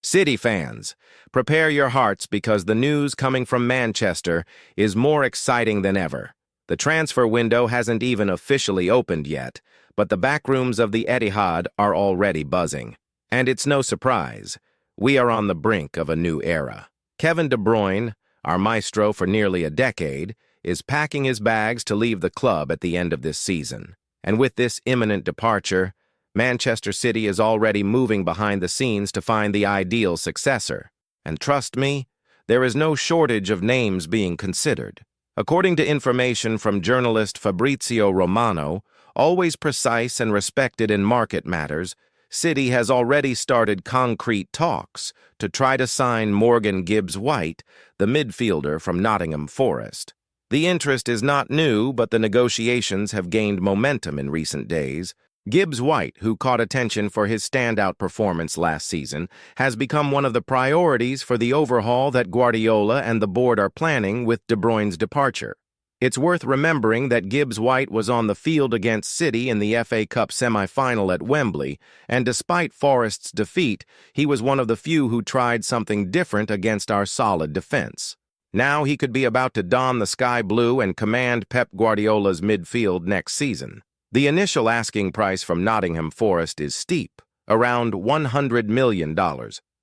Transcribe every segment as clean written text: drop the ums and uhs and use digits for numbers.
City fans, prepare your hearts because the news coming from Manchester is more exciting than ever. The transfer window hasn't even officially opened yet, but the backrooms of the Etihad are already buzzing. And it's no surprise, we are on the brink of a new era. Kevin De Bruyne, our maestro for nearly a decade, is packing his bags to leave the club at the end of this season. And with this imminent departure, Manchester City is already moving behind the scenes to find the ideal successor. And trust me, there is no shortage of names being considered. According to information from journalist Fabrizio Romano, always precise and respected in market matters, City has already started concrete talks to try to sign Morgan Gibbs-White, the midfielder from Nottingham Forest. The interest is not new, but the negotiations have gained momentum in recent days. Gibbs-White, who caught attention for his standout performance last season, has become one of the priorities for the overhaul that Guardiola and the board are planning with De Bruyne's departure. It's worth remembering that Gibbs-White was on the field against City in the FA Cup semi-final at Wembley, and despite Forest's defeat, he was one of the few who tried something different against our solid defense. Now he could be about to don the sky blue and command Pep Guardiola's midfield next season. The initial asking price from Nottingham Forest is steep, around $100 million,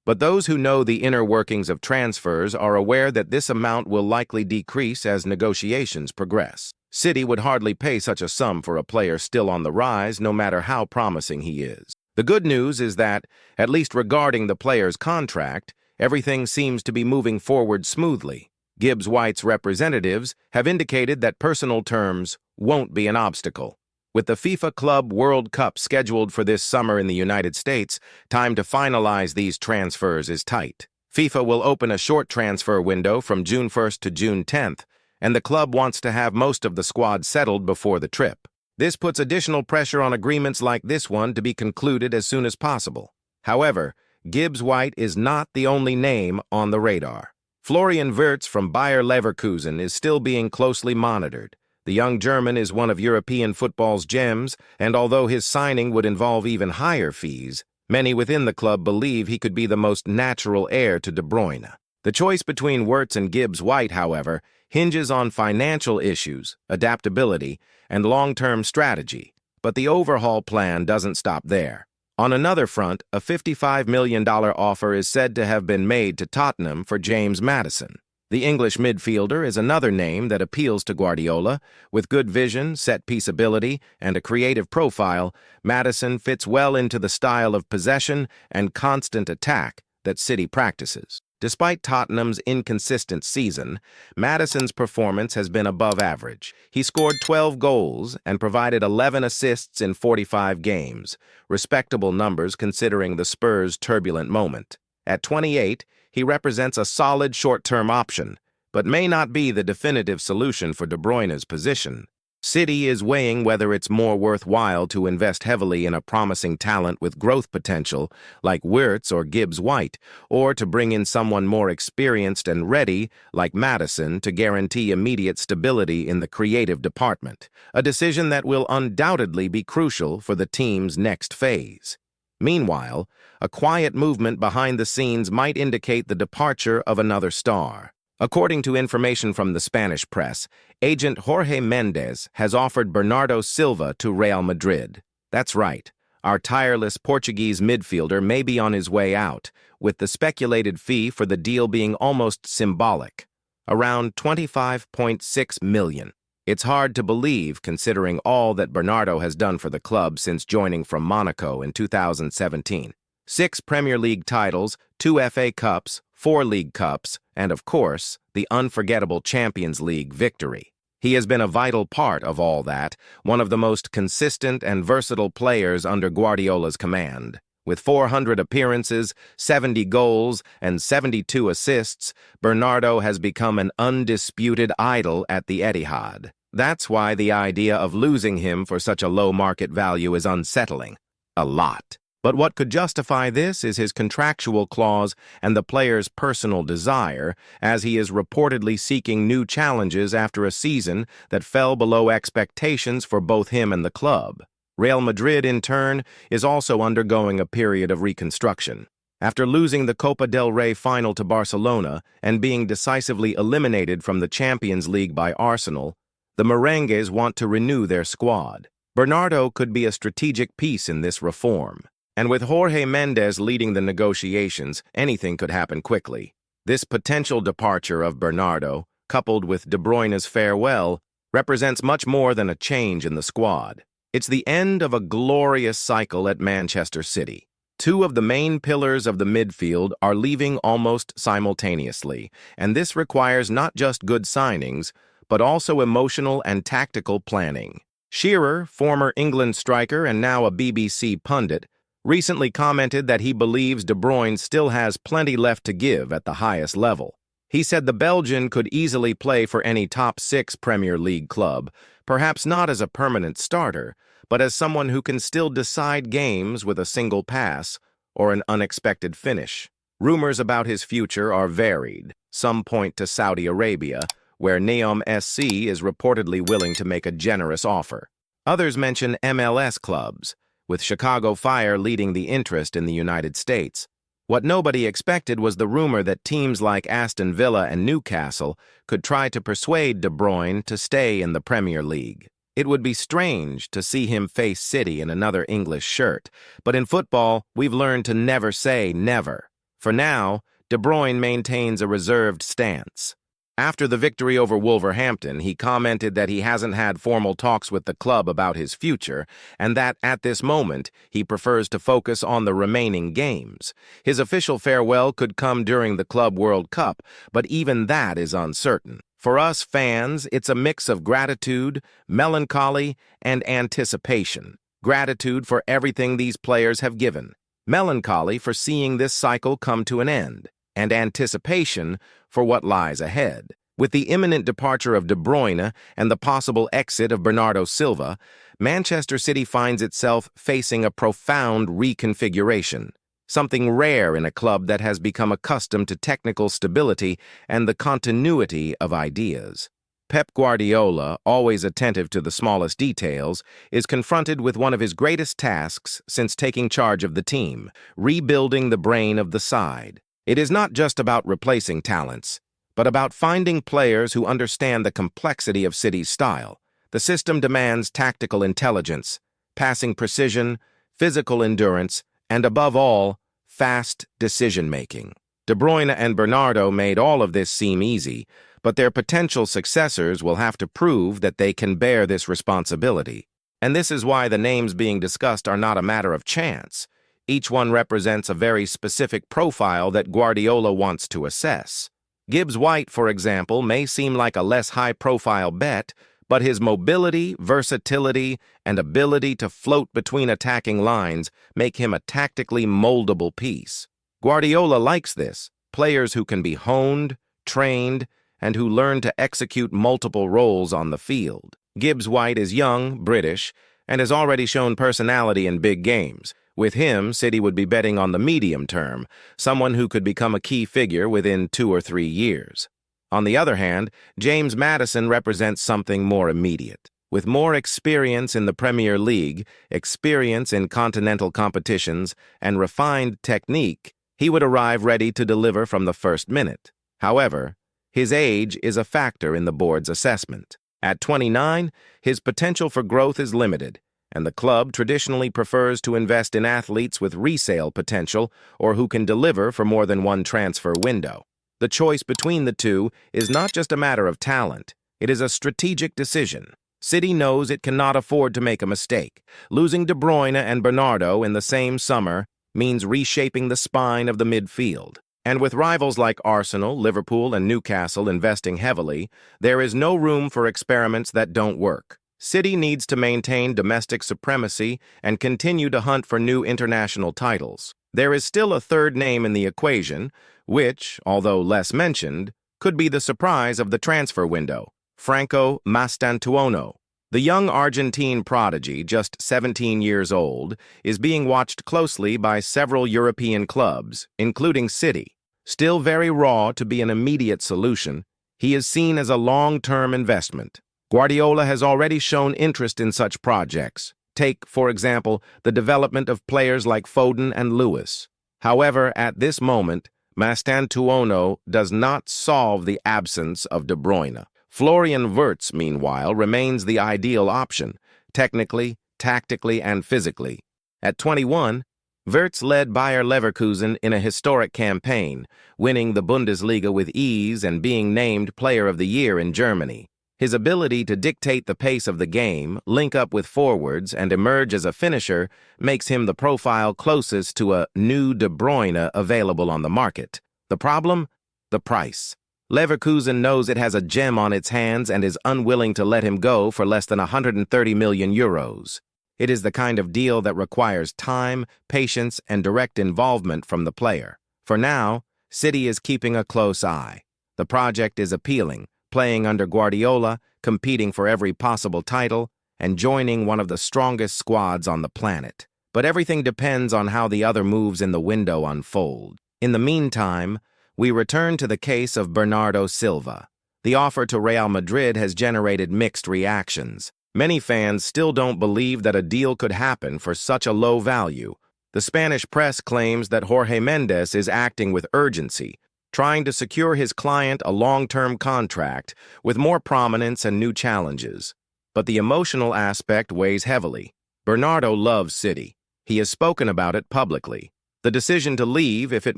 but those who know the inner workings of transfers are aware that this amount will likely decrease as negotiations progress. City would hardly pay such a sum for a player still on the rise, no matter how promising he is. The good news is that, at least regarding the player's contract, everything seems to be moving forward smoothly. Gibbs-White's representatives have indicated that personal terms won't be an obstacle. With the FIFA Club World Cup scheduled for this summer in the United States, time to finalize these transfers is tight. FIFA will open a short transfer window from June 1st to June 10th, and the club wants to have most of the squad settled before the trip. This puts additional pressure on agreements like this one to be concluded as soon as possible. However, Gibbs-White is not the only name on the radar. Florian Wirtz from Bayer Leverkusen is still being closely monitored. The young German is one of European football's gems, and although his signing would involve even higher fees, many within the club believe he could be the most natural heir to De Bruyne. The choice between Wirtz and Gibbs-White, however, hinges on financial issues, adaptability, and long-term strategy, but the overhaul plan doesn't stop there. On another front, a $55 million offer is said to have been made to Tottenham for James Maddison. The English midfielder is another name that appeals to Guardiola. With good vision, set-piece ability, and a creative profile, Maddison fits well into the style of possession and constant attack that City practices. Despite Tottenham's inconsistent season, Maddison's performance has been above average. He scored 12 goals and provided 11 assists in 45 games, respectable numbers considering the Spurs' turbulent moment. At 28, he represents a solid short-term option, but may not be the definitive solution for De Bruyne's position. City is weighing whether it's more worthwhile to invest heavily in a promising talent with growth potential, like Wirtz or Gibbs-White, or to bring in someone more experienced and ready, like Maddison, to guarantee immediate stability in the creative department, a decision that will undoubtedly be crucial for the team's next phase. Meanwhile, a quiet movement behind the scenes might indicate the departure of another star. According to information from the Spanish press, agent Jorge Mendes has offered Bernardo Silva to Real Madrid. That's right, our tireless Portuguese midfielder may be on his way out, with the speculated fee for the deal being almost symbolic, around $25.6 million. It's hard to believe considering all that Bernardo has done for the club since joining from Monaco in 2017. 6 Premier League titles, 2 FA Cups, 4 League Cups, and of course, the unforgettable Champions League victory. He has been a vital part of all that, one of the most consistent and versatile players under Guardiola's command. With 400 appearances, 70 goals, and 72 assists, Bernardo has become an undisputed idol at the Etihad. That's why the idea of losing him for such a low market value is unsettling. A lot. But what could justify this is his contractual clause and the player's personal desire, as he is reportedly seeking new challenges after a season that fell below expectations for both him and the club. Real Madrid, in turn, is also undergoing a period of reconstruction. After losing the Copa del Rey final to Barcelona and being decisively eliminated from the Champions League by Arsenal, the merengues want to renew their squad. Bernardo could be a strategic piece in this reform. And with Jorge Mendes leading the negotiations, anything could happen quickly. This potential departure of Bernardo, coupled with De Bruyne's farewell, represents much more than a change in the squad. It's the end of a glorious cycle at Manchester City. Two of the main pillars of the midfield are leaving almost simultaneously, and this requires not just good signings, but also emotional and tactical planning. Shearer, former England striker and now a BBC pundit, recently commented that he believes De Bruyne still has plenty left to give at the highest level. He said the Belgian could easily play for any top 6 Premier League club, perhaps not as a permanent starter, but as someone who can still decide games with a single pass or an unexpected finish. Rumors about his future are varied. Some point to Saudi Arabia, where Neom SC is reportedly willing to make a generous offer. Others mention MLS clubs, with Chicago Fire leading the interest in the United States. What nobody expected was the rumor that teams like Aston Villa and Newcastle could try to persuade De Bruyne to stay in the Premier League. It would be strange to see him face City in another English shirt, but in football, we've learned to never say never. For now, De Bruyne maintains a reserved stance. After the victory over Wolverhampton, he commented that he hasn't had formal talks with the club about his future, and that, at this moment, he prefers to focus on the remaining games. His official farewell could come during the Club World Cup, but even that is uncertain. For us fans, it's a mix of gratitude, melancholy, and anticipation. Gratitude for everything these players have given. Melancholy for seeing this cycle come to an end. And anticipation for what lies ahead. With the imminent departure of De Bruyne and the possible exit of Bernardo Silva, Manchester City finds itself facing a profound reconfiguration, something rare in a club that has become accustomed to technical stability and the continuity of ideas. Pep Guardiola, always attentive to the smallest details, is confronted with one of his greatest tasks since taking charge of the team, rebuilding the brain of the side. It is not just about replacing talents, but about finding players who understand the complexity of City's style. The system demands tactical intelligence, passing precision, physical endurance, and above all, fast decision-making. De Bruyne and Bernardo made all of this seem easy, but their potential successors will have to prove that they can bear this responsibility. And this is why the names being discussed are not a matter of chance. Each one represents a very specific profile that Guardiola wants to assess. Gibbs White, for example, may seem like a less high-profile bet, but his mobility, versatility, and ability to float between attacking lines make him a tactically moldable piece. Guardiola likes this, players who can be honed, trained, and who learn to execute multiple roles on the field. Gibbs White is young, British, and has already shown personality in big games. With him, City would be betting on the medium term, someone who could become a key figure within 2 or 3 years. On the other hand, James Maddison represents something more immediate. With more experience in the Premier League, experience in continental competitions, and refined technique, he would arrive ready to deliver from the first minute. However, his age is a factor in the board's assessment. At 29, his potential for growth is limited, and the club traditionally prefers to invest in athletes with resale potential or who can deliver for more than one transfer window. The choice between the two is not just a matter of talent, it is a strategic decision. City knows it cannot afford to make a mistake. Losing De Bruyne and Bernardo in the same summer means reshaping the spine of the midfield. And with rivals like Arsenal, Liverpool, and Newcastle investing heavily, there is no room for experiments that don't work. City needs to maintain domestic supremacy and continue to hunt for new international titles. There is still a third name in the equation, which, although less mentioned, could be the surprise of the transfer window: Franco Mastantuono. The young Argentine prodigy, just 17 years old, is being watched closely by several European clubs, including City. Still very raw to be an immediate solution, he is seen as a long-term investment. Guardiola has already shown interest in such projects. Take, for example, the development of players like Foden and Lewis. However, at this moment, Mastantuono does not solve the absence of De Bruyne. Florian Wirtz, meanwhile, remains the ideal option, technically, tactically, and physically. At 21, Wirtz led Bayer Leverkusen in a historic campaign, winning the Bundesliga with ease and being named Player of the Year in Germany. His ability to dictate the pace of the game, link up with forwards, and emerge as a finisher makes him the profile closest to a new De Bruyne available on the market. The problem? The price. Leverkusen knows it has a gem on its hands and is unwilling to let him go for less than 130 million euros. It is the kind of deal that requires time, patience, and direct involvement from the player. For now, City is keeping a close eye. The project is appealing, playing under Guardiola, competing for every possible title, and joining one of the strongest squads on the planet. But everything depends on how the other moves in the window unfold. In the meantime, we return to the case of Bernardo Silva. The offer to Real Madrid has generated mixed reactions. Many fans still don't believe that a deal could happen for such a low value. The Spanish press claims that Jorge Mendes is acting with urgency, trying to secure his client a long-term contract with more prominence and new challenges. But the emotional aspect weighs heavily. Bernardo loves City. He has spoken about it publicly. The decision to leave, if it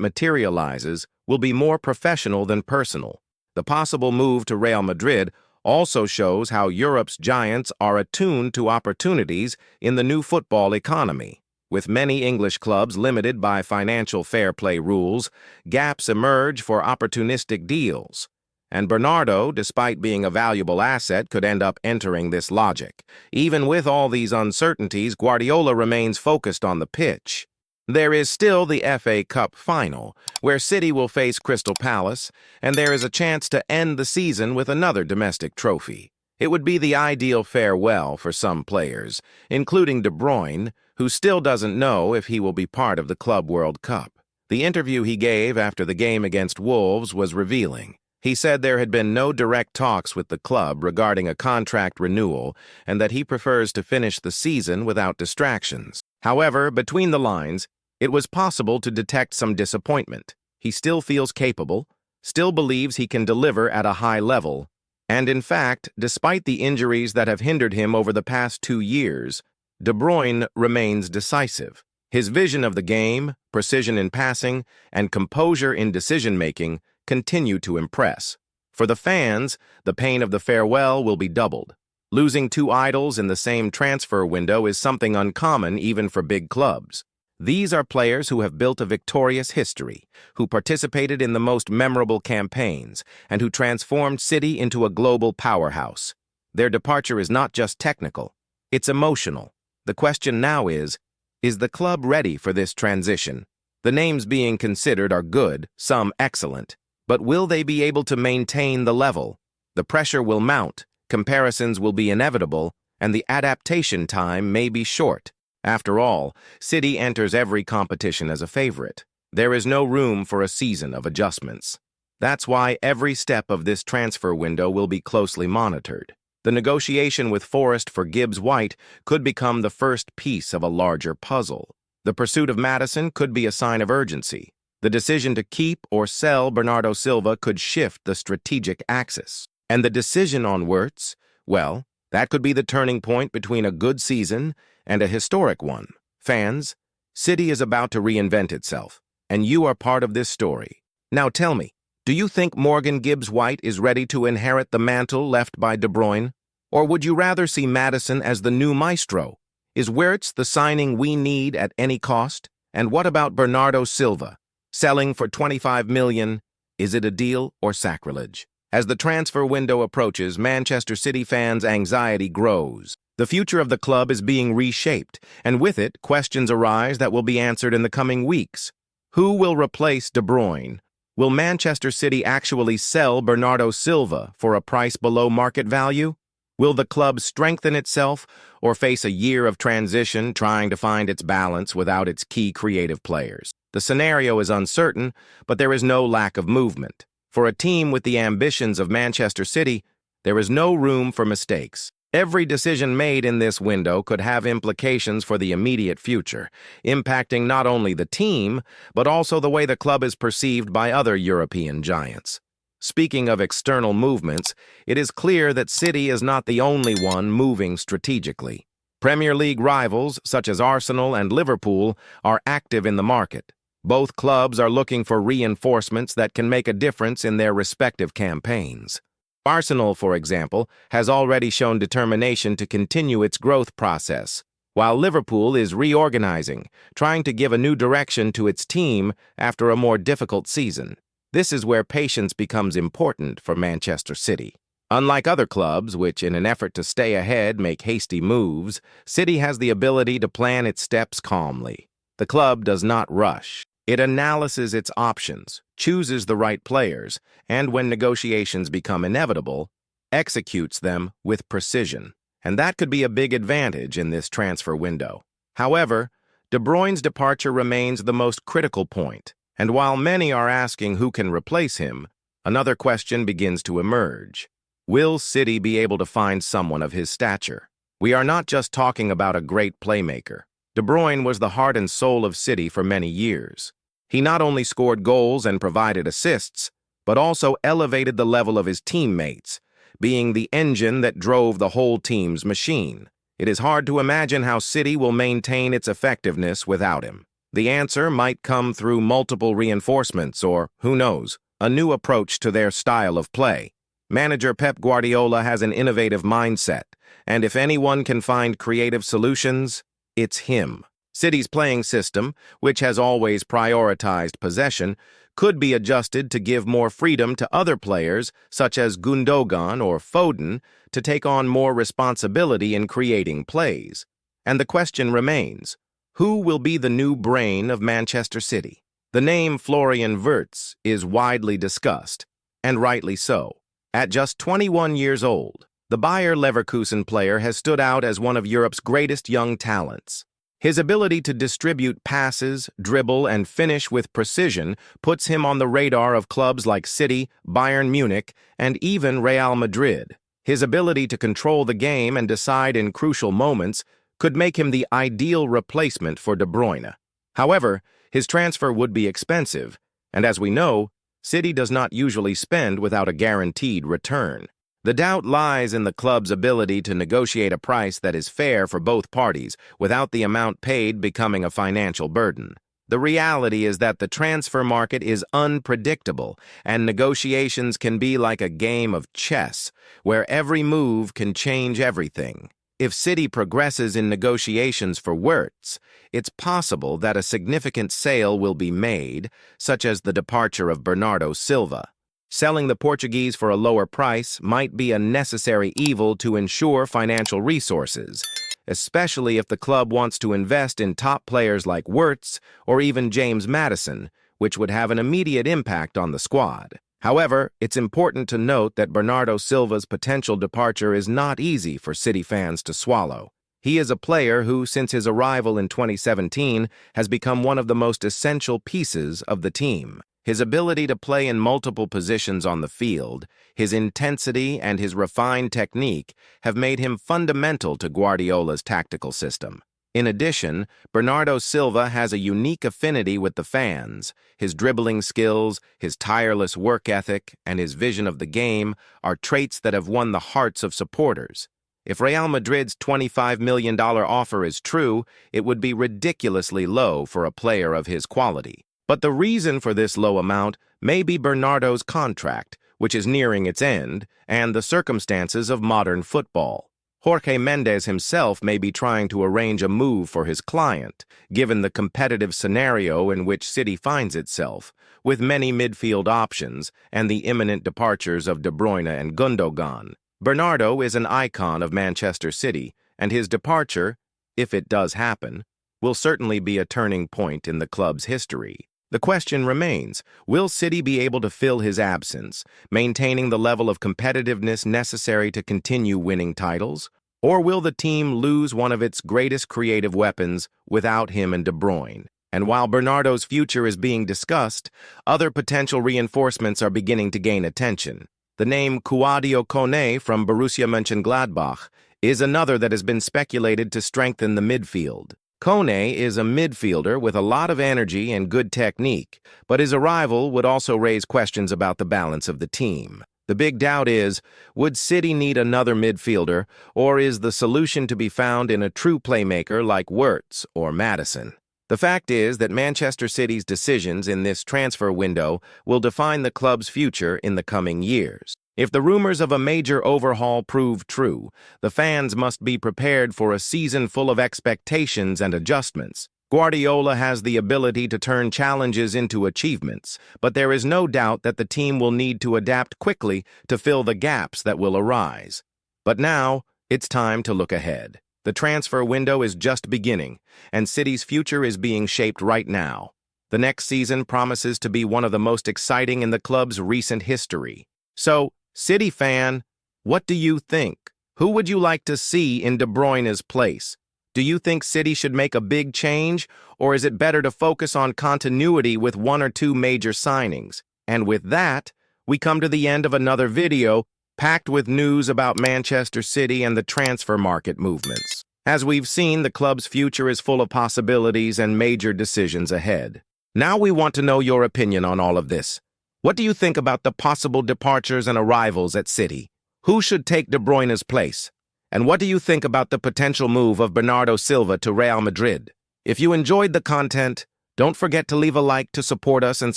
materializes, will be more professional than personal. The possible move to Real Madrid also shows how Europe's giants are attuned to opportunities in the new football economy. With many English clubs limited by financial fair play rules, gaps emerge for opportunistic deals. And Bernardo, despite being a valuable asset, could end up entering this logic. Even with all these uncertainties, Guardiola remains focused on the pitch. There is still the FA Cup final, where City will face Crystal Palace, and there is a chance to end the season with another domestic trophy. It would be the ideal farewell for some players, including De Bruyne, who still doesn't know if he will be part of the Club World Cup. The interview he gave after the game against Wolves was revealing. He said there had been no direct talks with the club regarding a contract renewal and that he prefers to finish the season without distractions. However, between the lines, it was possible to detect some disappointment. He still feels capable, still believes he can deliver at a high level, and in fact, despite the injuries that have hindered him over the past 2 years, De Bruyne remains decisive. His vision of the game, precision in passing, and composure in decision-making continue to impress. For the fans, the pain of the farewell will be doubled. Losing 2 idols in the same transfer window is something uncommon even for big clubs. These are players who have built a victorious history, who participated in the most memorable campaigns, and who transformed City into a global powerhouse. Their departure is not just technical, it's emotional. The question now is the club ready for this transition? The names being considered are good, some excellent, but will they be able to maintain the level? The pressure will mount, comparisons will be inevitable, and the adaptation time may be short. After all, City enters every competition as a favorite. There is no room for a season of adjustments. That's why every step of this transfer window will be closely monitored. The negotiation with Forest for Gibbs White could become the first piece of a larger puzzle. The pursuit of Maddison could be a sign of urgency. The decision to keep or sell Bernardo Silva could shift the strategic axis. And the decision on Wirtz, well, that could be the turning point between a good season and a historic one. Fans, City is about to reinvent itself, and you are part of this story. Now tell me, do you think Morgan Gibbs White is ready to inherit the mantle left by De Bruyne? Or would you rather see Maddison as the new maestro? Is Wirtz the signing we need at any cost? And what about Bernardo Silva? Selling for 25 million, is it a deal or sacrilege? As the transfer window approaches, Manchester City fans' anxiety grows. The future of the club is being reshaped, and with it, questions arise that will be answered in the coming weeks. Who will replace De Bruyne? Will Manchester City actually sell Bernardo Silva for a price below market value? Will the club strengthen itself or face a year of transition trying to find its balance without its key creative players? The scenario is uncertain, but there is no lack of movement. For a team with the ambitions of Manchester City, there is no room for mistakes. Every decision made in this window could have implications for the immediate future, impacting not only the team, but also the way the club is perceived by other European giants. Speaking of external movements, it is clear that City is not the only one moving strategically. Premier League rivals, such as Arsenal and Liverpool, are active in the market. Both clubs are looking for reinforcements that can make a difference in their respective campaigns. Arsenal, for example, has already shown determination to continue its growth process, while Liverpool is reorganizing, trying to give a new direction to its team after a more difficult season. This is where patience becomes important for Manchester City. Unlike other clubs, which in an effort to stay ahead make hasty moves, City has the ability to plan its steps calmly. The club does not rush. It analyzes its options, chooses the right players, and when negotiations become inevitable, executes them with precision. And that could be a big advantage in this transfer window. However, De Bruyne's departure remains the most critical point, and while many are asking who can replace him, another question begins to emerge. Will City be able to find someone of his stature? We are not just talking about a great playmaker. De Bruyne was the heart and soul of City for many years. He not only scored goals and provided assists, but also elevated the level of his teammates, being the engine that drove the whole team's machine. It is hard to imagine how City will maintain its effectiveness without him. The answer might come through multiple reinforcements or, who knows, a new approach to their style of play. Manager Pep Guardiola has an innovative mindset, and if anyone can find creative solutions, it's him. City's playing system, which has always prioritized possession, could be adjusted to give more freedom to other players, such as Gundogan or Foden, to take on more responsibility in creating plays. And the question remains, who will be the new brain of Manchester City? The name Florian Wirtz is widely discussed, and rightly so. At just 21 years old, the Bayer Leverkusen player has stood out as one of Europe's greatest young talents. His ability to distribute passes, dribble, and finish with precision puts him on the radar of clubs like City, Bayern Munich, and even Real Madrid. His ability to control the game and decide in crucial moments could make him the ideal replacement for De Bruyne. However, his transfer would be expensive, and as we know, City does not usually spend without a guaranteed return. The doubt lies in the club's ability to negotiate a price that is fair for both parties without the amount paid becoming a financial burden. The reality is that the transfer market is unpredictable, and negotiations can be like a game of chess, where every move can change everything. If City progresses in negotiations for Wirtz, it's possible that a significant sale will be made, such as the departure of Bernardo Silva. Selling the Portuguese for a lower price might be a necessary evil to ensure financial resources, especially if the club wants to invest in top players like Wirtz or even James Maddison, which would have an immediate impact on the squad. However, it's important to note that Bernardo Silva's potential departure is not easy for City fans to swallow. He is a player who, since his arrival in 2017, has become one of the most essential pieces of the team. His ability to play in multiple positions on the field, his intensity, and his refined technique have made him fundamental to Guardiola's tactical system. In addition, Bernardo Silva has a unique affinity with the fans. His dribbling skills, his tireless work ethic, and his vision of the game are traits that have won the hearts of supporters. If Real Madrid's $25 million offer is true, it would be ridiculously low for a player of his quality. But the reason for this low amount may be Bernardo's contract, which is nearing its end, and the circumstances of modern football. Jorge Mendes himself may be trying to arrange a move for his client, given the competitive scenario in which City finds itself, with many midfield options and the imminent departures of De Bruyne and Gundogan. Bernardo is an icon of Manchester City, and his departure, if it does happen, will certainly be a turning point in the club's history. The question remains, will City be able to fill his absence, maintaining the level of competitiveness necessary to continue winning titles? Or will the team lose one of its greatest creative weapons without him and De Bruyne? And while Bernardo's future is being discussed, other potential reinforcements are beginning to gain attention. The name Kouadio Kone from Borussia Mönchengladbach is another that has been speculated to strengthen the midfield. Kone is a midfielder with a lot of energy and good technique, but his arrival would also raise questions about the balance of the team. The big doubt is, would City need another midfielder, or is the solution to be found in a true playmaker like Wirtz or Maddison? The fact is that Manchester City's decisions in this transfer window will define the club's future in the coming years. If the rumors of a major overhaul prove true, the fans must be prepared for a season full of expectations and adjustments. Guardiola has the ability to turn challenges into achievements, but there is no doubt that the team will need to adapt quickly to fill the gaps that will arise. But now, it's time to look ahead. The transfer window is just beginning, and City's future is being shaped right now. The next season promises to be one of the most exciting in the club's recent history. So, City fan, what do you think? Who would you like to see in De Bruyne's place? Do you think City should make a big change, or is it better to focus on continuity with one or two major signings? And with that, we come to the end of another video packed with news about Manchester City and the transfer market movements. As we've seen, the club's future is full of possibilities and major decisions ahead. Now we want to know your opinion on all of this. What do you think about the possible departures and arrivals at City? Who should take De Bruyne's place? And what do you think about the potential move of Bernardo Silva to Real Madrid? If you enjoyed the content, don't forget to leave a like to support us and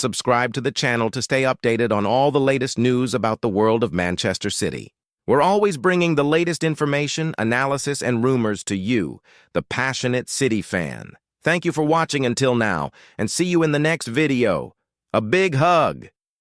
subscribe to the channel to stay updated on all the latest news about the world of Manchester City. We're always bringing the latest information, analysis, and rumors to you, the passionate City fan. Thank you for watching until now, and see you in the next video. A big hug!